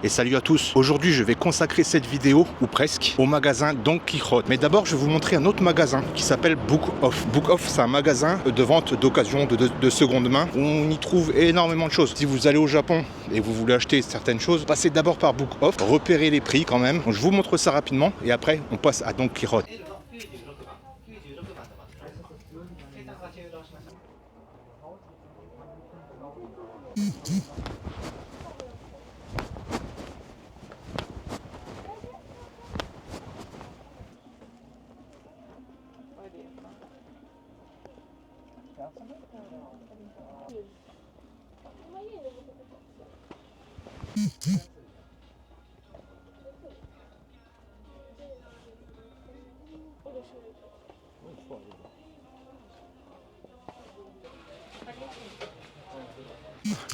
Et salut à tous, aujourd'hui je vais consacrer cette vidéo, ou presque, au magasin Don Quijote. Mais d'abord je vais vous montrer un autre magasin qui s'appelle Book Off. Book Off, c'est un magasin de vente d'occasion de seconde main où on y trouve énormément de choses. Si vous allez au Japon et vous voulez acheter certaines choses, passez d'abord par Book Off, repérez les prix quand même. Donc, je vous montre ça rapidement et après on passe à Don Quijote.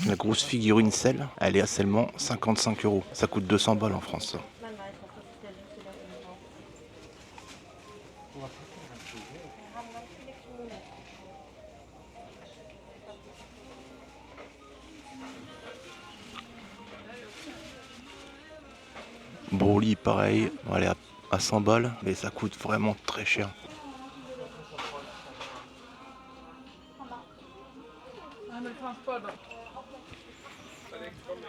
La grosse figurine Cell, elle est à seulement 55 €. Ça coûte 200 balles en France. Broly, pareil, elle est à 100 balles, mais ça coûte vraiment très cher.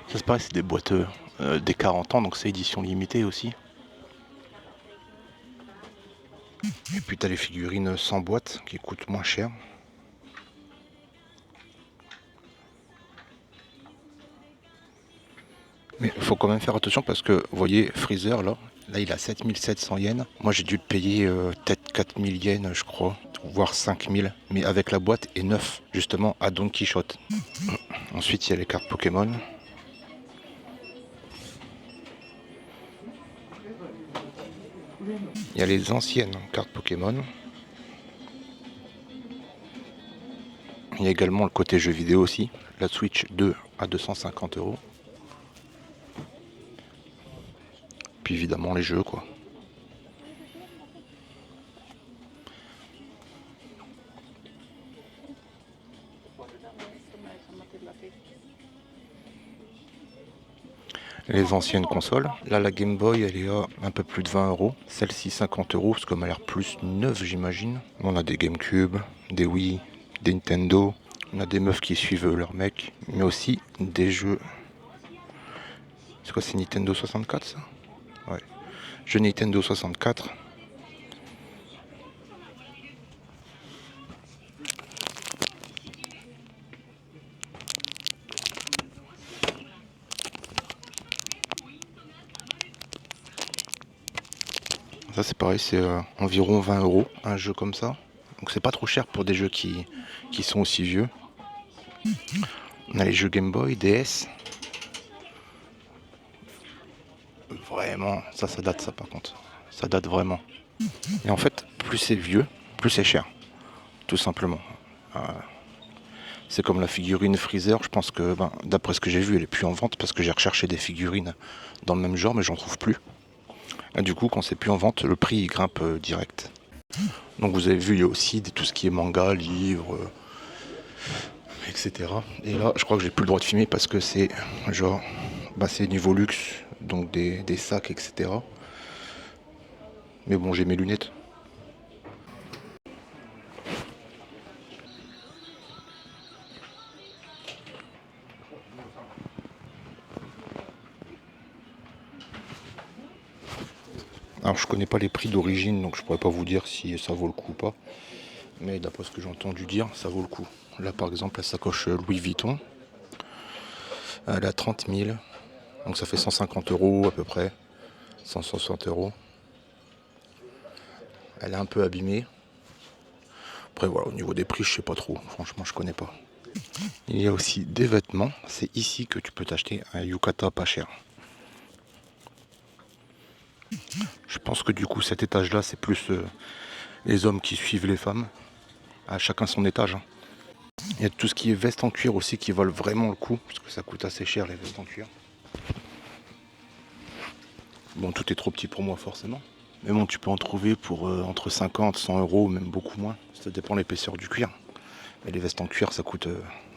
Ça c'est pareil, c'est des boîtes des 40 ans, donc c'est édition limitée aussi. Et puis t'as les figurines sans boîte qui coûtent moins cher. Mais il faut quand même faire attention parce que, vous voyez, Freezer là il a 7700 yens. Moi j'ai dû le payer peut-être 4000 yens je crois, voire 5000. Mais avec la boîte et neuf, justement à Don Quijote. Ensuite il y a les cartes Pokémon. Il y a les anciennes cartes Pokémon. Il y a également le côté jeu vidéo aussi. La Switch 2 à 250 €. Puis évidemment les jeux quoi. Les anciennes consoles. Là la Game Boy elle est à un peu plus de 20 €. Celle-ci 50 €, parce qu'elle m'a l'air plus neuve j'imagine. On a des GameCube, des Wii, des Nintendo. On a des meufs qui suivent leur mec. Mais aussi des jeux. C'est quoi, c'est Nintendo 64 ça? Ouais. Jeu Nintendo 64. Ça c'est pareil, c'est environ 20 € un jeu comme ça. Donc c'est pas trop cher pour des jeux qui sont aussi vieux. On a les jeux Game Boy, DS. Vraiment, ça date ça par contre. Ça date vraiment. Et en fait, plus c'est vieux, plus c'est cher. Tout simplement. C'est comme la figurine Freezer, je pense que d'après ce que j'ai vu, elle est plus en vente parce que j'ai recherché des figurines dans le même genre mais j'en trouve plus. Et du coup, quand c'est plus en vente, le prix il grimpe direct. Donc vous avez vu, il y a aussi tout ce qui est manga, livres, etc. Et là, je crois que j'ai plus le droit de filmer parce que c'est genre, c'est niveau luxe, donc des sacs, etc. Mais bon, j'ai mes lunettes. Alors je connais pas les prix d'origine, donc je pourrais pas vous dire si ça vaut le coup ou pas. Mais d'après ce que j'ai entendu dire, ça vaut le coup. Là par exemple la sacoche Louis Vuitton, elle est à 30 000. Donc ça fait 150 € à peu près. 160 €. Elle est un peu abîmée. Après voilà, au niveau des prix, je sais pas trop. Franchement, je connais pas. Il y a aussi des vêtements. C'est ici que tu peux t'acheter un yukata pas cher. Je pense que du coup cet étage là c'est plus les hommes qui suivent les femmes. À chacun son étage. Il y a tout ce qui est veste en cuir aussi qui valent vraiment le coup. Parce que ça coûte assez cher les vestes en cuir. Bon, tout est trop petit pour moi forcément. Mais bon, tu peux en trouver pour entre 50, 100 €, même beaucoup moins. Ça dépend de l'épaisseur du cuir. Mais les vestes en cuir ça coûte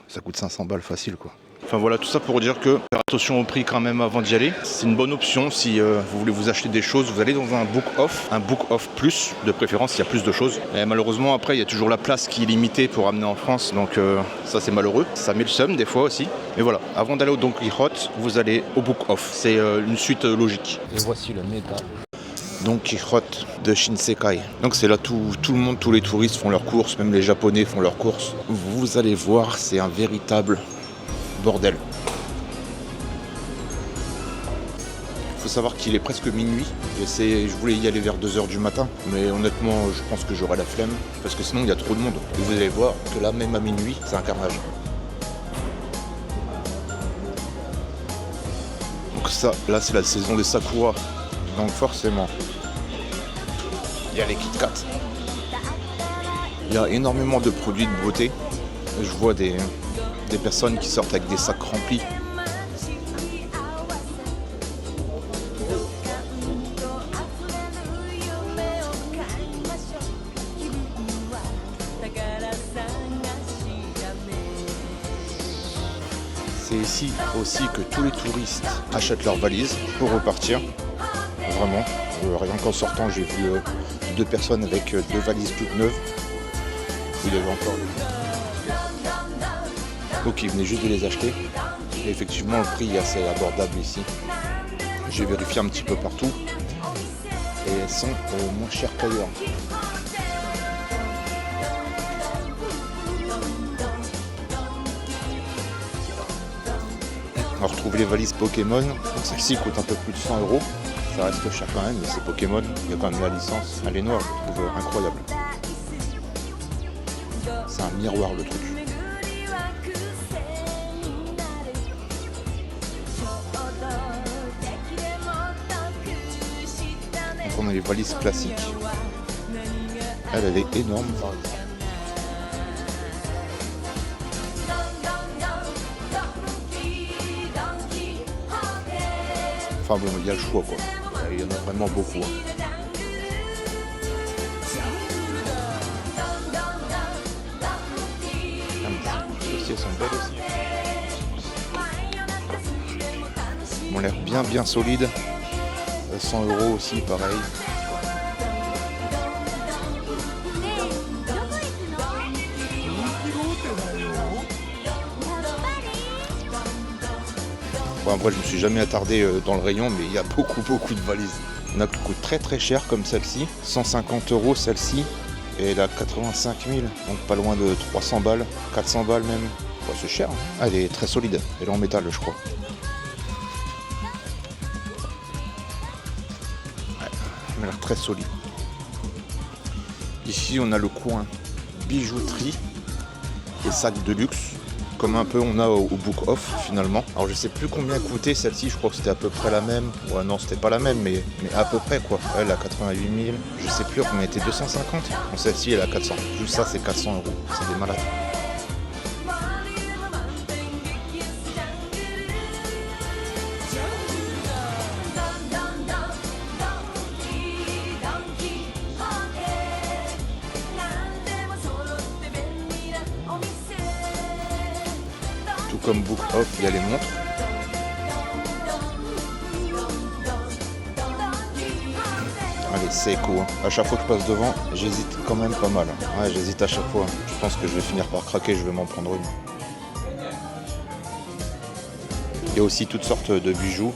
500 balles facile quoi. Enfin voilà, tout ça pour dire que Attention au prix quand même avant d'y aller. C'est une bonne option si vous voulez vous acheter des choses. Vous allez dans un book off plus, de préférence, il y a plus de choses. Et malheureusement, après, il y a toujours la place qui est limitée pour amener en France. Donc ça, c'est malheureux. Ça met le seum des fois aussi. Mais voilà, avant d'aller au Don Quichotte, vous allez au book off. C'est une suite logique. Et voici le méta Don Quichotte de Shinsekai. Donc c'est là tout le monde, tous les touristes font leurs courses, même les Japonais font leurs courses. Vous allez voir, c'est un véritable bordel. Il faut savoir qu'il est presque minuit et je voulais y aller vers 2h du matin, mais honnêtement je pense que j'aurai la flemme parce que sinon il y a trop de monde. Et vous allez voir que là même à minuit c'est un carnage. Donc ça, là c'est la saison des Sakura, donc forcément il y a les Kit Kat. Il y a énormément de produits de beauté. Je vois des personnes qui sortent avec des sacs remplis. C'est ici aussi que tous les touristes achètent leurs valises pour repartir. Vraiment, rien qu'en sortant, j'ai vu 2 personnes avec 2 valises toutes neuves. Il y avait encore donc ils venaient juste de les acheter. Et effectivement, le prix est assez abordable ici. J'ai vérifié un petit peu partout et elles sont moins chères qu'ailleurs. On retrouve les valises Pokémon. Celle-ci coûte un peu plus de 100 €. Ça reste cher quand même, mais c'est Pokémon. Il y a quand même la licence. Elle est noire, je trouve incroyable. C'est un miroir le truc. Donc on a les valises classiques. Elle est énorme par exemple. Enfin bon, il y a le choix quoi. Il y en a vraiment beaucoup. Elles sont belles aussi. Elles ont l'air bien solides. 100 € aussi, pareil. Bon, après, je me suis jamais attardé dans le rayon, mais il y a beaucoup de valises. Il y en a qui coûtent très cher comme celle-ci. 150 € celle-ci. Et elle a 85 000, donc pas loin de 300 balles, 400 balles même. Ouais, c'est cher. Ah, elle est très solide. Elle est en métal, je crois. Ouais, elle a l'air très solide. Ici, on a le coin bijouterie et sacs de luxe, comme un peu on a au Book Off finalement. Alors je sais plus combien coûtait celle-ci, je crois que c'était à peu près la même. Ouais non, c'était pas la même, mais à peu près quoi. Elle a 88 000, je sais plus combien était 250. Bon, celle-ci elle a 400. Juste ça c'est 400 €. C'est des malades. Tout comme Book Off, il y a les montres. Allez, Seiko. À chaque fois que je passe devant, j'hésite quand même pas mal. Ouais, j'hésite à chaque fois. Je pense que je vais finir par craquer, je vais m'en prendre une. Il y a aussi toutes sortes de bijoux.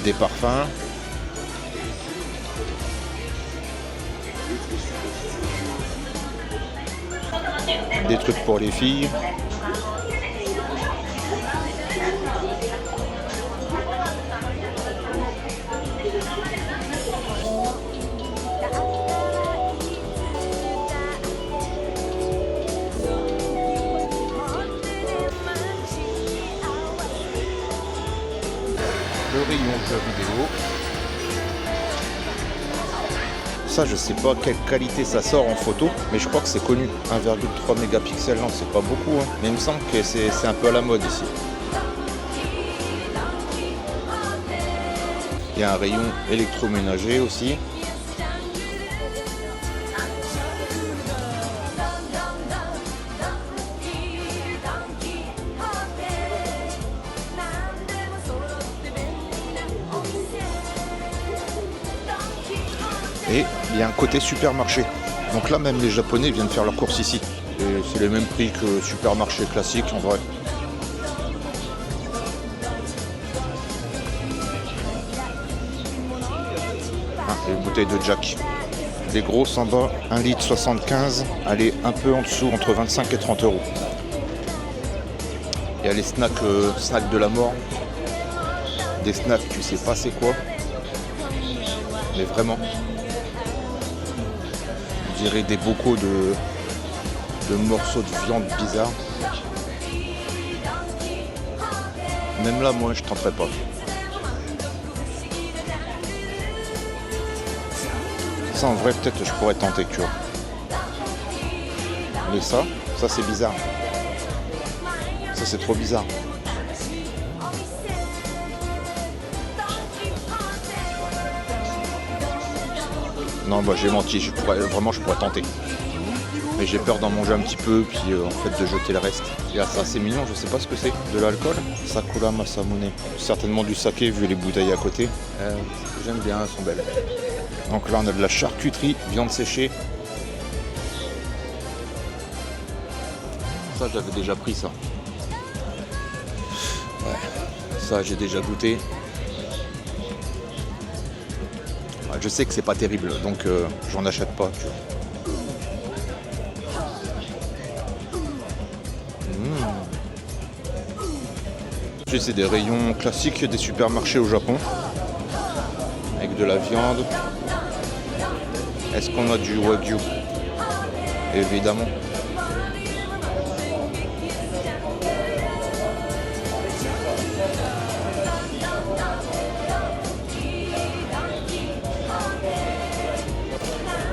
Des parfums. Des trucs pour les filles. Le rayon jeux vidéo. Ça, je sais pas quelle qualité ça sort en photo, mais je crois que c'est connu. 1,3 mégapixels, non, c'est pas beaucoup, hein. Mais il me semble que c'est un peu à la mode ici. Il y a un rayon électroménager aussi. Et il y a un côté supermarché. Donc là, même les Japonais viennent faire leurs courses ici. Et c'est les mêmes prix que supermarché classique en vrai. Ah, et une bouteille de Jack. Les grosses en bas, 1 litre 75, elle est un peu en dessous, entre 25 et 30 euros. Il y a les snacks, snacks de la mort. Des snacks, tu sais pas c'est quoi. Mais vraiment. Je dirais des bocaux de morceaux de viande bizarres. Même là, moi, je tenterais pas. Ça, en vrai, peut-être je pourrais tenter, tu vois. Mais ça c'est bizarre. Ça, c'est trop bizarre. Non, bah j'ai menti, je pourrais tenter. Mais j'ai peur d'en manger un petit peu, puis en fait de jeter le reste. Et là, ça, c'est mignon, je sais pas ce que c'est. De l'alcool. Sakura Masamune. Certainement du saké, vu les bouteilles à côté. J'aime bien, elles sont belles. Donc là, on a de la charcuterie, viande séchée. Ça, j'avais déjà pris ça. Ouais. Ça, j'ai déjà goûté. Ouais, je sais que c'est pas terrible, donc j'en achète pas, tu vois. C'est des rayons classiques des supermarchés au Japon. Avec de la viande. Est-ce qu'on a du wagyu? Évidemment.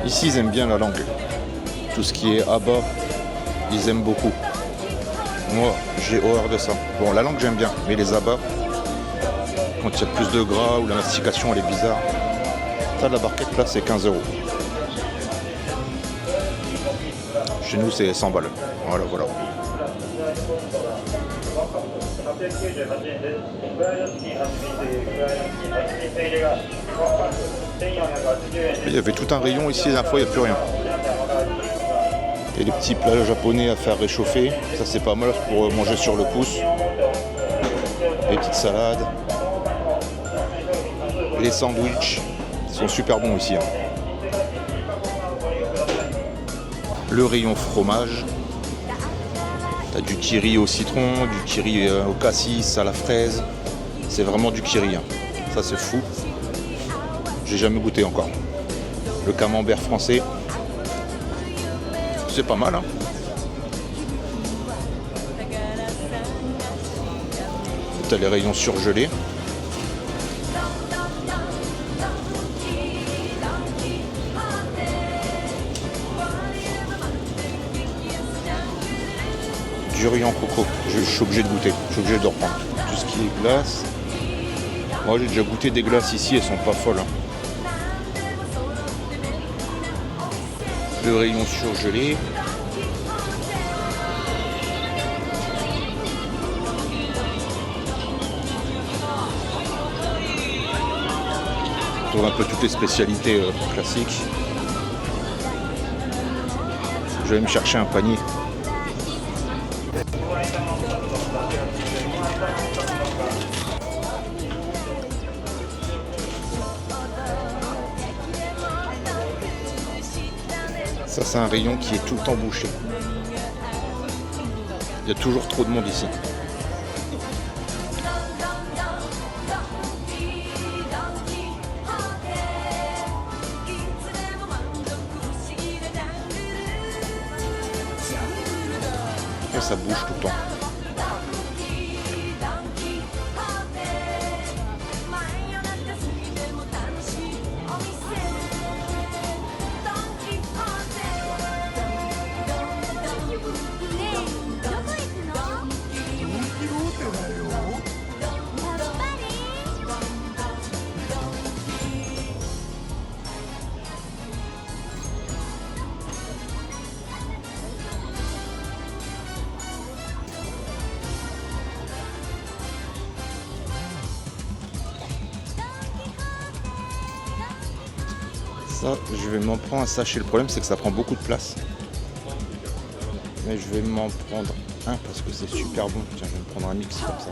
Ici, ils aiment bien la langue. Tout ce qui est abats, ils aiment beaucoup. Moi, j'ai horreur de ça. Bon, la langue, j'aime bien, mais les abats, quand il y a plus de gras ou la mastication, elle est bizarre. Ça, la barquette, là, c'est 15 euros. Chez nous, c'est 100 balles. Voilà, voilà. Il y avait tout un rayon ici, la dernière fois, il n'y a plus rien. Et les petits plats japonais à faire réchauffer, ça c'est pas mal pour manger sur le pouce. Les petites salades. Les sandwichs sont super bons ici. Le rayon fromage. T'as du kiri au citron, du kiri au cassis, à la fraise. C'est vraiment du kiri. Ça c'est fou. J'ai jamais goûté encore. Le camembert français. C'est pas mal, hein. T'as les rayons surgelés. Du riz en coco. Je suis obligé de goûter. Je suis obligé de reprendre. Tout ce qui est glace. Moi, j'ai déjà goûté des glaces ici. Elles sont pas folles, hein. Le rayon surgelé. On trouve un peu toutes les spécialités classiques. Je vais me chercher un panier. Ça, c'est un rayon qui est tout le temps bouché. Il y a toujours trop de monde ici. Et ça bouge tout le temps. Ça, je vais m'en prendre un sachet. Le problème, c'est que ça prend beaucoup de place. Mais je vais m'en prendre un parce que c'est super bon. Tiens, je vais me prendre un mix comme ça.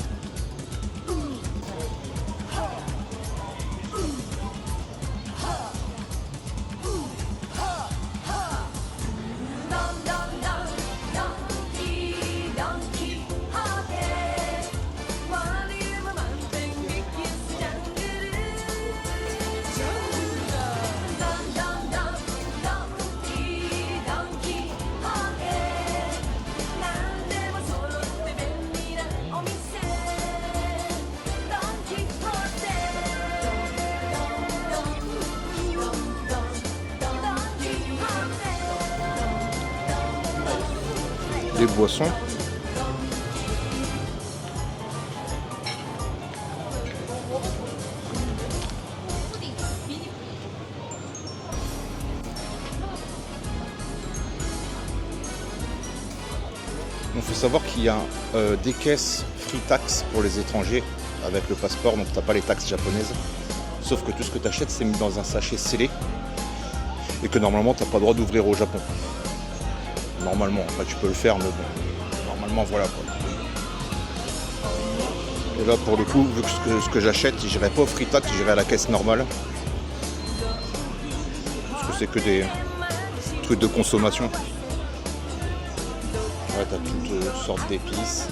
Des boissons. Il faut savoir qu'il y a des caisses free tax pour les étrangers avec le passeport, donc tu n'as pas les taxes japonaises. Sauf que tout ce que tu achètes, c'est mis dans un sachet scellé et que normalement, tu n'as pas le droit d'ouvrir au Japon. Normalement, enfin, tu peux le faire, mais bon, normalement, voilà quoi. Et là, pour le coup, vu que ce que j'achète, j'irai pas au free tax, j'irai à la caisse normale. Parce que c'est que des trucs de consommation. Ouais, t'as toutes sortes d'épices.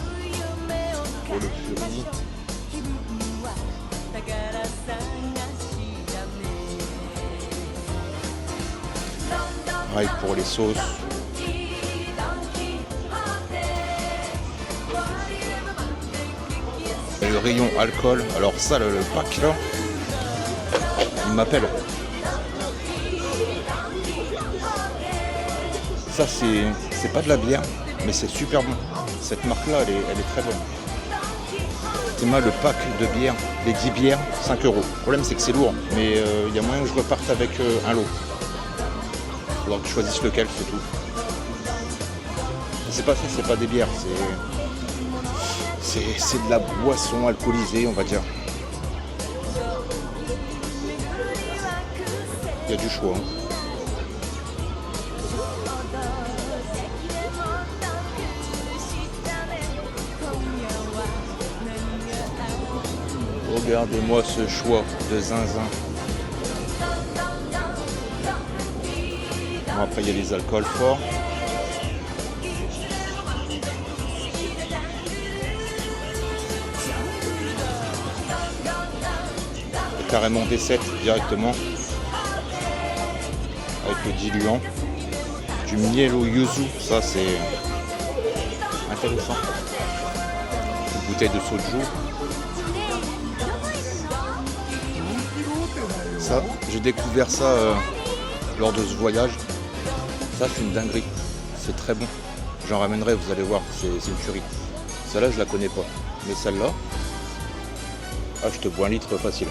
Pour le curry. Pareil pour les sauces. Et le rayon alcool. Alors ça, le pack là, il m'appelle. Ça, c'est pas de la bière, mais c'est super bon. Cette marque-là, elle est très bonne. C'est mal le pack de bière, les 10 bières, 5 €. Le problème, c'est que c'est lourd, mais il y a moyen que je reparte avec un lot. Il faudra que je choisisse lequel, c'est tout. C'est pas ça, c'est pas des bières, c'est de la boisson alcoolisée, on va dire. Il y a du choix. Hein. Regardez-moi ce choix de zinzin. Bon, après, il y a les alcools forts. Carrément des 7 directement avec le diluant. Du miel au yuzu, ça c'est intéressant. Une bouteille de soju. Ça, j'ai découvert ça lors de ce voyage. Ça, c'est une dinguerie. C'est très bon. J'en ramènerai, vous allez voir, c'est une tuerie. Celle-là, je la connais pas. Mais celle-là, ah, je te bois un litre facile.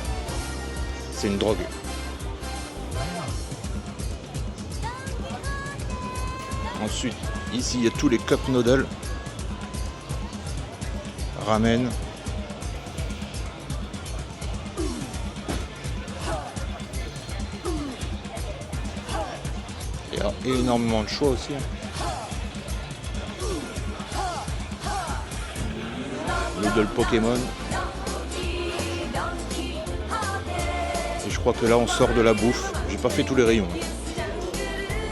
C'est une drogue. Ensuite, ici, il y a tous les cup noodles. Ramen. Il y a énormément de choix aussi. Noodle Pokémon. Et je crois que là on sort de la bouffe. J'ai pas fait tous les rayons.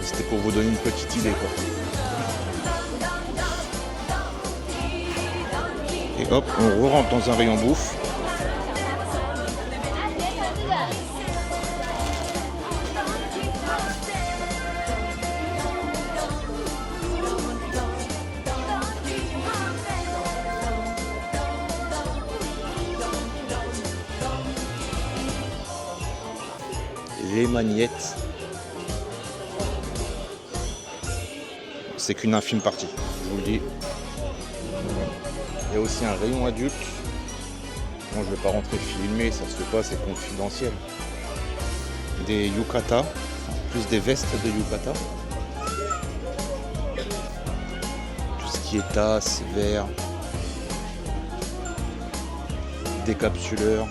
C'était pour vous donner une petite idée quoi. Et hop, on re-rentre dans un rayon bouffe. Les magnettes. C'est qu'une infime partie, je vous le dis. Il y a aussi un rayon adulte. Bon, je ne vais pas rentrer filmer, ça se fait pas, c'est confidentiel. Des yukata, plus des vestes de yukata. Tout ce qui est tasse, verre, décapsuleurs.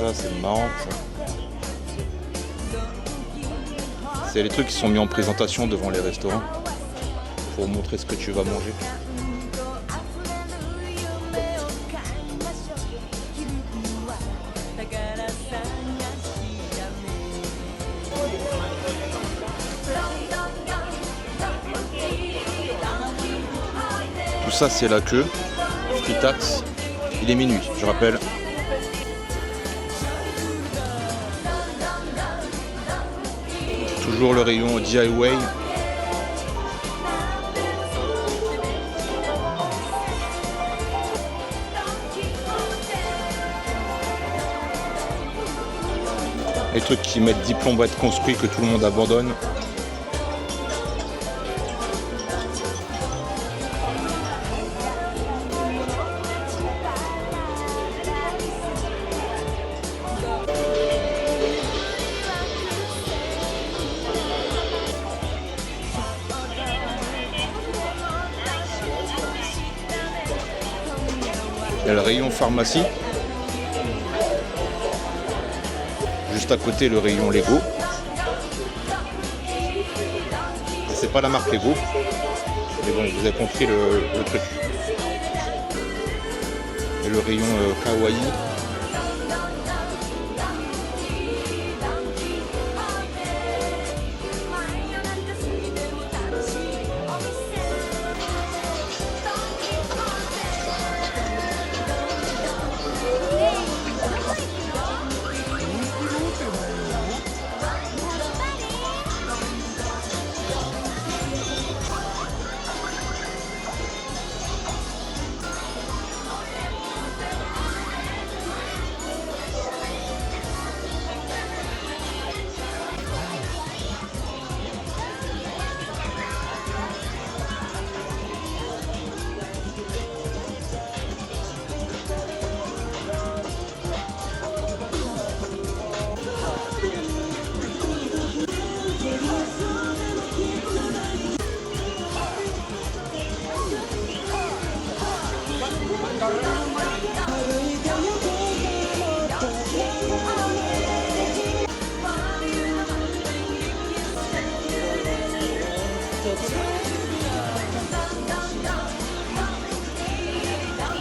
Ça c'est marrant ça. C'est les trucs qui sont mis en présentation devant les restaurants pour montrer ce que tu vas manger. Tout ça c'est la queue. Free tax. Il est minuit, je rappelle. Toujours le rayon DIY. Les trucs qui mettent 10 plombs à être construits que tout le monde abandonne. Il y a le rayon pharmacie. Juste à côté le rayon Lego. C'est pas la marque Lego. Mais bon, vous avez compris le truc. Et le rayon Kawaii.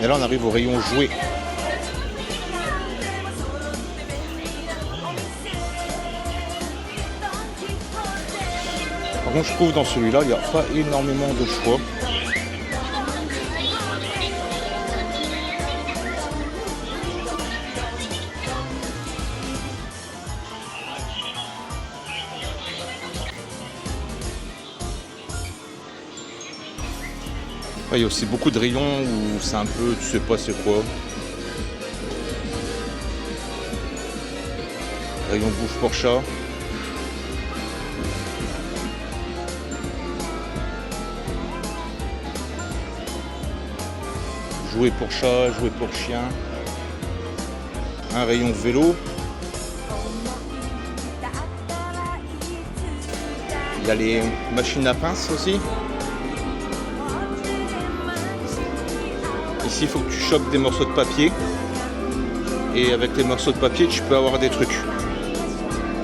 Et là on arrive au rayon jouets. Par contre je trouve dans celui-là il n'y a pas énormément de choix. Il y a aussi beaucoup de rayons où c'est un peu, tu sais pas c'est quoi. Rayon bouffe pour chat. Jouets pour chat, jouets pour chien. Un rayon vélo. Il y a les machines à pince aussi. Ici, il faut que tu chopes des morceaux de papier. Et avec les morceaux de papier, tu peux avoir des trucs.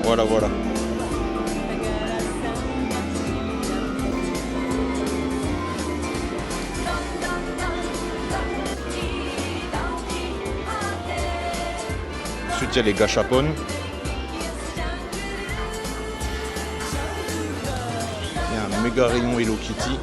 Voilà, voilà. Ensuite, il y a les gâchapones. Il y a un méga rayon Hello Kitty.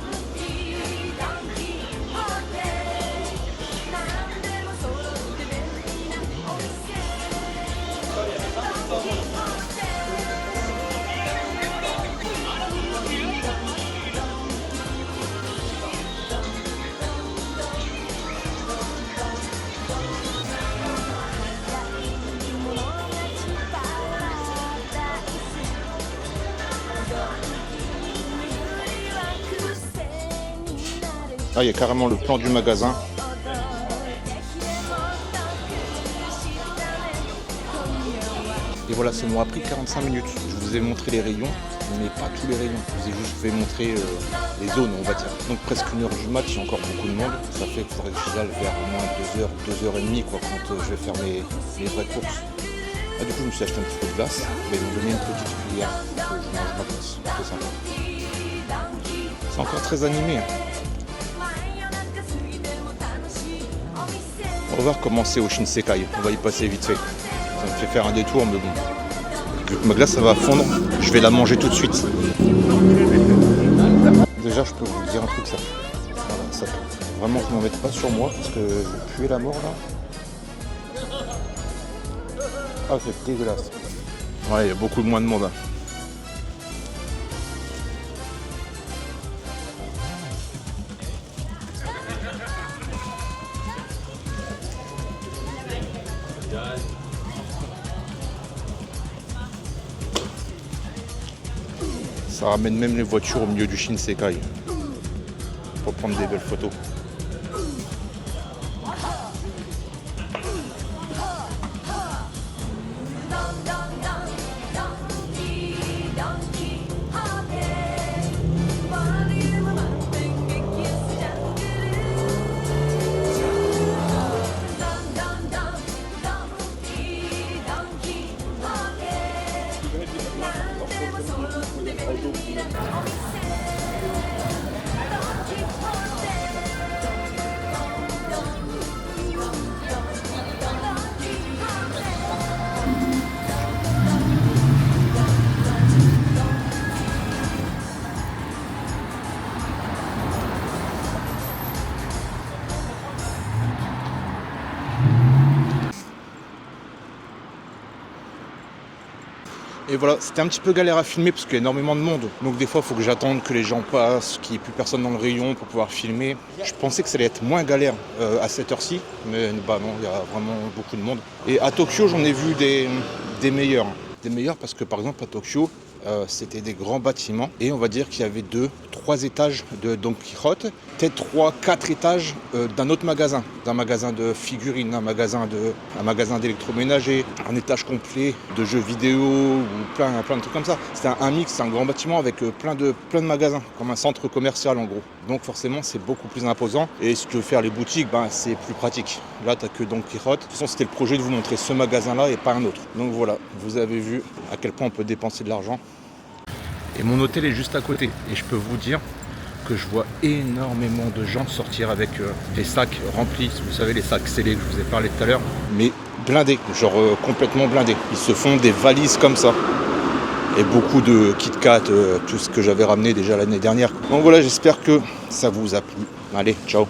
Là, il y a carrément le plan du magasin. Et voilà, ça m'aura pris 45 minutes. Je vous ai montré les rayons, mais pas tous les rayons. Je vous ai juste fait montrer les zones, on va dire. Donc presque 1 heure du match, il y a encore beaucoup de monde. Ça fait qu'il faudrait que j'y aille vers au moins 2h, 2h30 quoi, quand je vais faire mes vraies courses. Ah, du coup, je me suis acheté un petit peu de glace. Mais ils m'ont donné une petite cuillère. Je mange ma glace. C'est sympa. C'est encore très animé. On va voir comment c'est au Shinsekai. On va y passer vite fait. Ça me fait faire un détour, mais bon. Vu que ma glace, ça va fondre, je vais la manger tout de suite. Déjà, je peux vous dire un truc, ça. Voilà, ça vraiment, je ne m'en mette pas sur moi parce que je vais puer la mort là. Ah, c'est dégueulasse. Ouais, il y a beaucoup moins de monde. Hein. Ça ramène même les voitures au milieu du Shinsekai pour prendre des belles photos. Et voilà, c'était un petit peu galère à filmer parce qu'il y a énormément de monde. Donc des fois, il faut que j'attende que les gens passent, qu'il n'y ait plus personne dans le rayon pour pouvoir filmer. Je pensais que ça allait être moins galère à cette heure-ci, mais bah non, il y a vraiment beaucoup de monde. Et à Tokyo, j'en ai vu des meilleurs. Des meilleurs parce que par exemple à Tokyo, c'était des grands bâtiments et on va dire qu'il y avait 2-3 étages de Don Quichotte, peut-être 3-4 étages d'un autre magasin, d'un magasin de figurines, un magasin d'électroménager, un étage complet de jeux vidéo ou plein de trucs comme ça. C'était un mix, c'est un grand bâtiment avec plein de magasins, comme un centre commercial en gros. Donc forcément c'est beaucoup plus imposant et si tu veux faire les boutiques, ben, c'est plus pratique. Là t'as que Don Quichotte. De toute façon c'était le projet de vous montrer ce magasin là et pas un autre. Donc voilà, vous avez vu à quel point on peut dépenser de l'argent. Et mon hôtel est juste à côté. Et je peux vous dire que je vois énormément de gens sortir avec des sacs remplis. Vous savez, les sacs scellés que je vous ai parlé tout à l'heure. Mais blindés, genre complètement blindés. Ils se font des valises comme ça. Et beaucoup de Kit Kat, tout ce que j'avais ramené déjà l'année dernière. Donc voilà, j'espère que ça vous a plu. Allez, ciao.